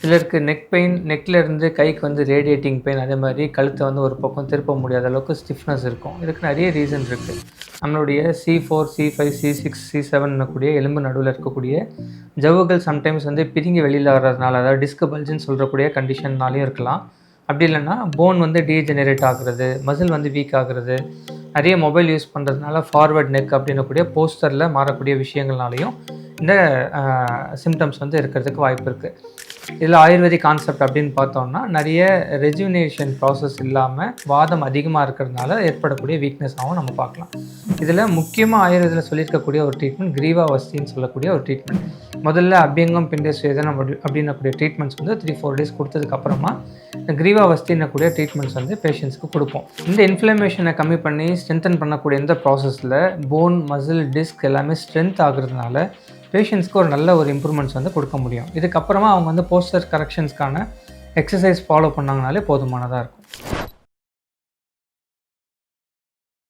சிலருக்கு neck pain, நெக்ல இருந்து கைக்கு வந்து ரேடியேட்டிங் பெயின், அதே மாதிரி கழுத்தை வந்து ஒரு பக்கம் திருப்ப முடியாத அளவுக்கு ஸ்டிஃப்னஸ் இருக்கும். இதுக்கு நிறைய ரீசன் இருக்குது. நம்மளுடைய C4, C5, C6, C7 கூடிய எலும்பு நடுவில் இருக்கக்கூடிய ஜவ்வுகள் சம்டைம்ஸ் வந்து பிரிங்கி வெளியில் வர்றதுனால, அதாவது டிஸ்க் பல்ஜுன்னு சொல்கிறக்கூடிய கண்டிஷன்னாலையும் இருக்கலாம். அப்படி இல்லைன்னா போன் வந்து டீஜெனரேட் ஆகுறது, மசில் வந்து வீக் ஆகுறது, நிறைய மொபைல் யூஸ் பண்ணுறதுனால ஃபார்வர்ட் நெக் அப்படின்னக்கூடிய போஸ்டரில் மாறக்கூடிய விஷயங்கள்னாலையும் இந்த சிம்டம்ஸ் வந்து இருக்கிறதுக்கு வாய்ப்பு இருக்குது. இதில் ஆயுர்வேதிக் கான்செப்ட் அப்படின்னு பார்த்தோம்னா நிறைய ரெஜுவினேஷன் ப்ராசஸ் இல்லாமல் வாதம் அதிகமாக இருக்கிறதுனால ஏற்படக்கூடிய வீக்னஸாகவும் நம்ம பார்க்கலாம். இதில் முக்கியமாக ஆயுர்வேதத்தில் சொல்லியிருக்கக்கூடிய ஒரு ட்ரீட்மெண்ட் கிரீவாவஸ்தின்னு சொல்லக்கூடிய ஒரு ட்ரீட்மெண்ட். முதல்ல அபியங்கம் பிண்டே சுவேதனம் அப்படின்னக்கூடிய ட்ரீட்மெண்ட்ஸ் வந்து 3-4 டேஸ் கொடுத்ததுக்கப்புறமா கிரீவாவஸ்தின்னக்கூடிய ட்ரீட்மெண்ட்ஸ் வந்து பேஷண்ட்ஸ்க்கு கொடுப்போம். இந்த இன்ஃப்ளமேஷனை கம்மி பண்ணி ஸ்ட்ரென்தன் பண்ணக்கூடிய இந்த ப்ராசஸில் போன், மசில், டிஸ்க் எல்லாமே ஸ்ட்ரென்த் ஆகுறதுனால பேஷண்ட்ஸ்க்கு ஒரு நல்ல ஒரு இம்ப்ரூவ்மெண்ட்ஸ் வந்து கொடுக்க முடியும். இதுக்கப்புறமா அவங்க வந்து போஸ்டர் கரெக்ஷன்ஸ்க்கான எக்ஸசைஸ் ஃபாலோ பண்ணாங்கனாலே போதுமானதாக இருக்கும்.